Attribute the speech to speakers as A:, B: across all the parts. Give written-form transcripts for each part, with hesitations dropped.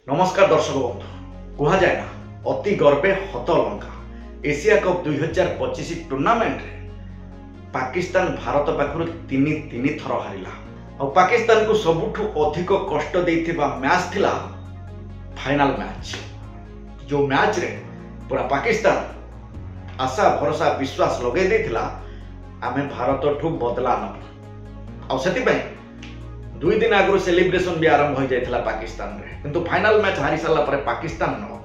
A: नमस्कार दर्शक बंधु कह जाए ना अति गर्वे हत लंका एशिया कप 2025 टूर्नामेंट रे पाकिस्तान भारत पाखु तीन थर हारिला और पाकिस्तान को सबुठु अधिक कष्ट देइथिबा मैच थिला फाइनल मैच। जो मैच रे पूरा पाकिस्तान आशा भरोसा विश्वास लगे देथिला आमे भारत ठू बदला नबु और सेति पई 2 दिन आगु सेलिब्रेशन भी आरंभ हो जाइथिला पाकिस्तान रे किंतु फाइनल मैच हारी साला परे पाकिस्तान नो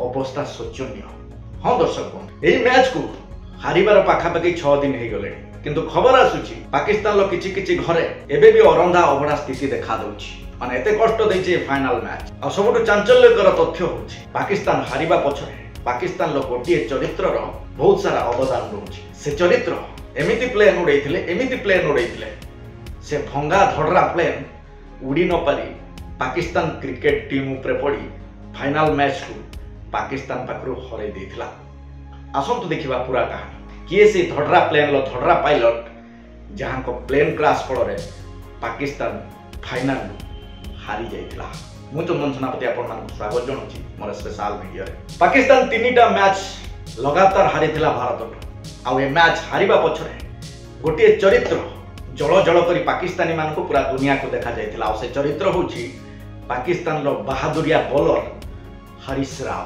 A: अवस्था शोचनीय। हाँ दर्शक एही मैच को हारिबार पाखापाखि 6 दिन हो गले किंतु खबर आसुची पाकिस्तान लो किछि घरे एबे भी अरंधा अबड़ा स्थिति देखा दउची माने एते कष्ट देइचे फाइनल मैच। आ सबुठु चांचल्यकर तथ्य होची पाकिस्तान हारिबा पछरे पाकिस्तान लो गोटिए चरित्र रो बहुत सारा अवदान रहउची। से चरित्र एमिति प्लेन उड़ैथिले से भंगा धड़रा प्लेन उड़ी न पारी पाकिस्तान क्रिकेट टीम उपरे पड़ी फाइनल मैच को पाकिस्तान पाखरु हरै देथिला। आसंतु देखिबा पूरा कहानी किए से धड़रा प्लेन लो धड़रा पायलट जहां को प्लेन क्रैश फल पाकिस्तान फाइनल हारी जाइथिला। मु चंदन सेनापति आपण मान स्वागत जणाउछि मोर स्पेशल वीडियो रे। पाकिस्तान तीनटा मैच लगातार हारिथिला भारत आ ए मैच हारिबा पछरे गोटिए चरित्र जल जल करी पाकिस्तानी मान को पूरा दुनिया को देखा जाइथिला। से चरित्र होची पाकिस्तान रो बहादुरिया बॉलर हरीश राव।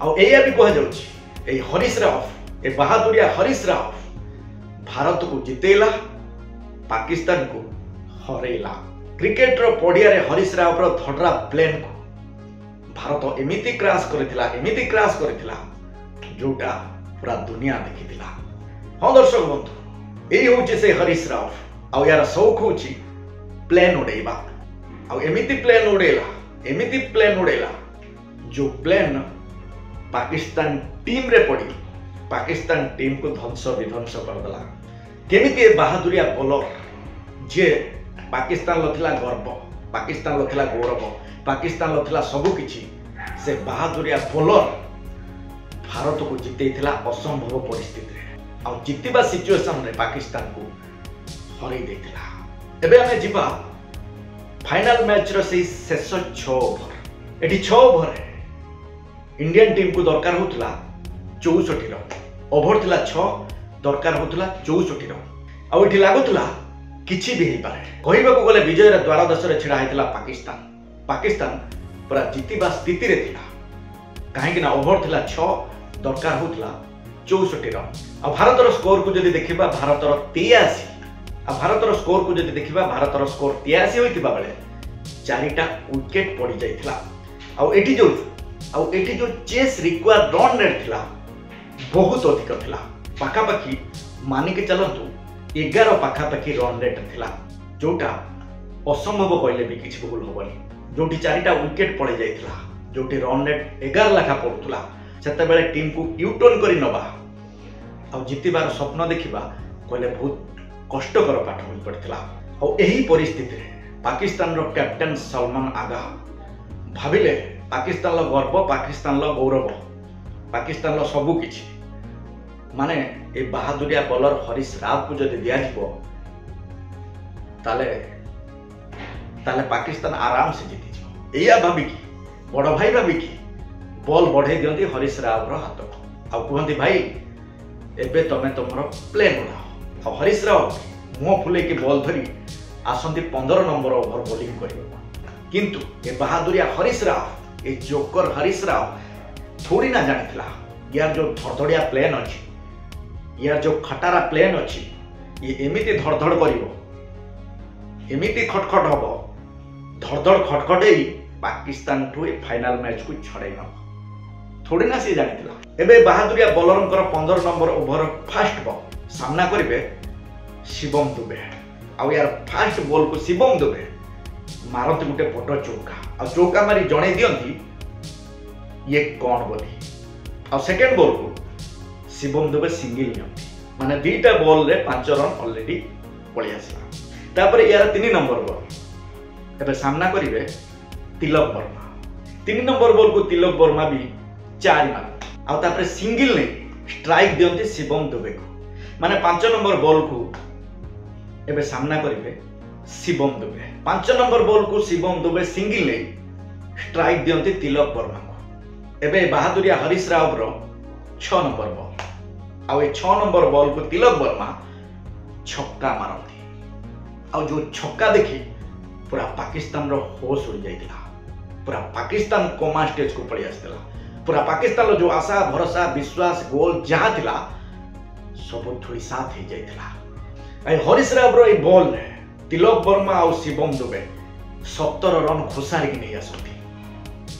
A: आ एया भी कह जाउची ए हरीश राव ए बहादुरिया हरीश राव भारत को जितेला पाकिस्तान को हरेला। क्रिकेट रो पडिया रे हरीश राव रो धड़रा प्लेन को भारत एमिति क्रैश करथिला जोटा पूरा दुनिया देखिथिला। हां दर्शक बंधु एही होची से हरीश राव आ यार शौक होची प्लेन उड़ेबा आ एमिति प्लेन उड़ेला जो प्लेन पाकिस्तान टीम रे पड़ी पाकिस्तान टीम को ध्वंस विध्वंस कर देला। केमिति बहादुरिया बॉलर जे पाकिस्तान लो थिला गर्व पाकिस्तान लो थिला गौरव पाकिस्तान लो थिला सब किछि से बहादुरिया बॉलर भारत को जितेइथिला असंभव परिस्थिति रे आ जितिबा सिचुएशन रे पाकिस्तान को हरै देथिला। एबे हमें जिबा फाइनल मैच रो से शेष 6 ओवर एठी 6 ओवर इंडियन टीम को दरकार होतला 64 रन ओवर थिला 6 दरकार होतला 64 रन आ एठी लागुतला किछि भी हे पारे कहिबा को गले विजय रे द्वार दश रे छिड़ा हेतला पाकिस्तान पूरा जितिबा स्थिति रे थिला काहे कि ना ओवर थिला 6 दरकार होतला 64 रन आ भारत रो स्कोर को जदी देखिबा भारत रो 83 भारतर स्कोर को जब देखा भारतर स्कोर 83 होइतिबा बेले 4टा विकेट पड़ी जाइथिला आ एठी जो चेस रिक्वायर्ड रन रेट थिला बहुत अधिक थिला पाखापाखि मानि के चलंतु 11 पाखापाखि रन रेट थिला जोटा असंभव कहले भी किछि भूल होबनी। जोटी 4टा विकेट पड़ी जाइथिला जोटी रन रेट 11 लाखा पड़ुतला सेते बेले टीम को यू टर्न करी नबा आ जितिबार स्वप्न देखिबा कहले बहुत कष्टकर पाठ हो पड़ता। और यही परिस्थिति रे पाकिस्तान रो कैप्टन सलमान आगा भाविले पाकिस्तान लो गर्व पाकिस्तान लो गौरव पाकिस्तान लो सबु किछि माने ए बहादुरिया बॉलर हरीश राव को जदि दिया जिवो ताले पाकिस्तान आराम से जीति जिवो एया भाबी की बड़ भाई भाबी की बॉल बढ़े दियंती हरीश राव रो हाथ को आ कहंती भाई एबे तमे तमरो प्लेन उड़ाओ। हरीश राव मुह फुले के बॉल धरी आसंती 15 नंबर ओवर बॉलिंग करिबा किंतु ए बहादुरिया हरीश राव ए जोकर हरीश राव थोड़ी ना जानिथिला यार जो धड़धड़िया प्लेन अछि यार जो खटारा प्लेन अछि ये एमिति धड़धड़ करिवो एमिति खटखट हबो धड़धड़ खटखटै पाकिस्तान ठु ए फाइनल मैच को छड़ै न थोड़ी ना से जानिथिला। एबे बहादुरिया बॉलरंकर 15 नंबर ओवर फास्ट बॉल सामना करेंगे शिवम दुबे आ यार फास्ट बॉल को शिवम दुबे मारती गोटे बड़ चौका आ चौका मारी जणे दियंती ये कौन बोली आ सेकंड बॉल को शिवम दुबे सिंगल नियंती माने 2टा बॉल रे 5 रन ऑलरेडी पळि आसला। तापर यार 3 नंबर बॉल एबे सामना करिवे तिलक वर्मा 3 नंबर बॉल को तिलक वर्मा भी 4 मार आ तापर सिंगल ने स्ट्राइक दियंती शिवम दुबे को माने 5 नंबर बॉल को एबे सामना करिवे शिवम दुबे 5 नंबर बॉल को शिवम दुबे सिंगल ले स्ट्राइक दियंती तिलक वर्मा को। एबे बहादुरिया हरीश राव रो 6 नंबर बॉल आउ 6 नंबर बॉल को तिलक वर्मा छक्का मारती आउ जो छक्का देखी पूरा पाकिस्तान रो होश उड़ी जाइतिला। पूरा पाकिस्तान कोमा स्टेज को पड़ी आसला। पूरा पाकिस्तान रो जो आशा भरोसा विश्वास गोल जहाँ थिला सब धुई साथ ही जाइतिला। हरीश राव रो बॉल रे तिलक वर्मा आउ शिवम दुबे 17 रन घोषारी नहीं आसती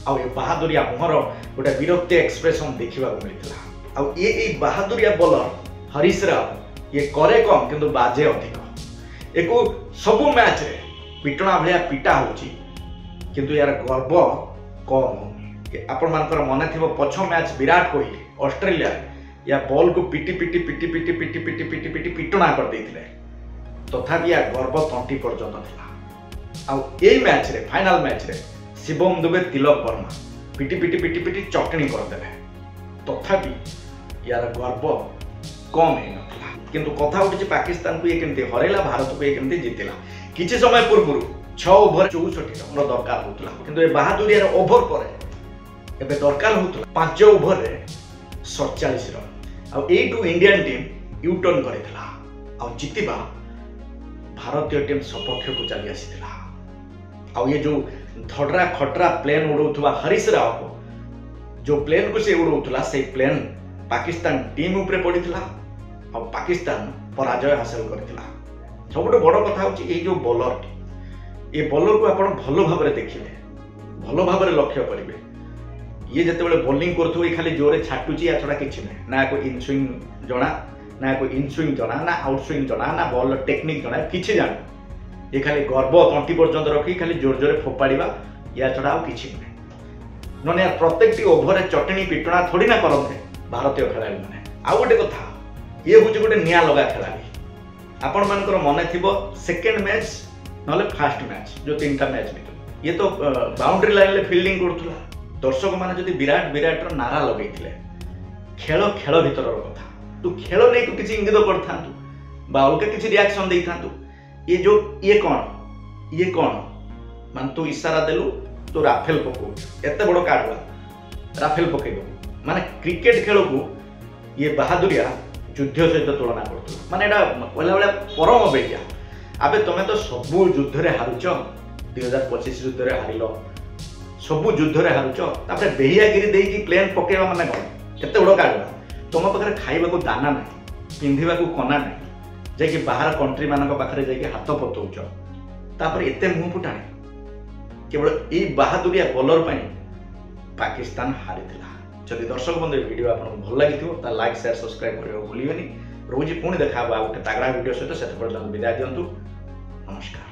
A: आउ बहादुरिया मुहर गोटे विरक्ति एक्सप्रेशन देखा मिलता। आउ ये बहादुरिया बॉलर हरीश राव ये करे कम किंतु बाजे अधिक। एको सबु मैच रे पिटना भलिया पिटा होची किंतु यार गर्व कम होनी। आपण मानकर मन थिबो पछ मैच विराट कोहली ऑस्ट्रेलिया या बॉल को पिटी पिटी पिटी पिटी पिटी पिटी पिटी पिटी पिटना कर देथिले तथापि या गर्व तंटी पर्यंत थिला। आउ एई मैच रे फाइनल मैच रे शिवम दुबे तिलक वर्मा पिटी पिटी पिटी पिटी चटणी कर देले तथापि यार गर्व कम हे नथिला। किंतु कथा उठी पाकिस्तान को ये केमती हरैला भारत को ये केमती जितिला। किछि समय पूर्व 6 ओवर 64 रन दरकार होतला किंतु ए बहादुरिया रे ओवर परे एबे दरकार होतला 5 ओवर रे 47 रन। आ एटू इंडियन टीम यू टर्न करितला आ जितिबा भारतीय टीम सपक्ष को चली आसीतिला। आ ये जो धडरा खटरा प्लेन उड़ौथुवा हरीश राव को जो प्लेन को से उड़ौथुला से प्लेन पाकिस्तान टीम ऊपर पड़ितला आ पाकिस्तान पराजय हासिल करथिला। सबुठ बड़ कथा होची ए जो बॉलर ये बॉलर को आपण भलो भाव रे देखिले भलो भाव रे लक्ष्य करिवे। ये जेतेबेले बॉलिंग करथो ये खाली जोरे छाटुची या छडा किछि नै ना को इन स्विंग जणा ना को इन स्विंग जणा ना आउट स्विंग जणा ना बॉल टेक्निक जणा किछि जान ये खाली गर्व तंटी पर्यंत रखी खाली जोर जोरे फोपाड़ीबा या छडा आ किछि नै नने यार प्रत्येकटी ओभर रे चटणी पिटना थोड़ी ना करते भारतीय खेलाड़ी माने। आ गोटे कथा ये होची गोटे निया लगा खेलाड़ी आपण मानकर मने थिबो सेकंड मैच नले फर्स्ट मैच जो 3टा मैच भीतर ये तो बाउंड्री लाइन ले फील्डिंग करथुला। दर्शक माने जदी विराट विराट रो नारा लगैथिले खेल खेल भीतर रो कथा तू खेल नै तू किछि इंगित करथांतु बा अलग किछि रिएक्शन देइथांतु ये कौन मान तू इशारा देलु तो राफेल पको एते बड़ काढवा राफेल पके माने क्रिकेट खेल को ये बहादुरिया युद्ध सहित तुलना करथु माने एटा कहला बेला परम बेजिया। आबे तमे तो सबु युद्ध रे हारुच 2025 युद्ध रे हारिलो सबु युद्ध रे हारुच तापर बेहियागिरी देई कि प्लेन पकेवा माने कोन केते बड़ काढवा तम पाखरे खाइबा को दाना नै पिंधिबा को कना नै जे कि बाहर कंट्री मानक पाखरे जे कि हाथ पतौच तापर एते मुंह फुटाणी केवल ए बहादुरिया बॉलर पई पाकिस्तान हारिथिला। जदि दर्शक बंधु वीडियो आपको भल लगी लाइक शेयर सब्सक्राइब करने भूलिए रोज पुणी देखा गोटे तगड़ा वीडियो सहित से विदाय दिंतु। नमस्कार।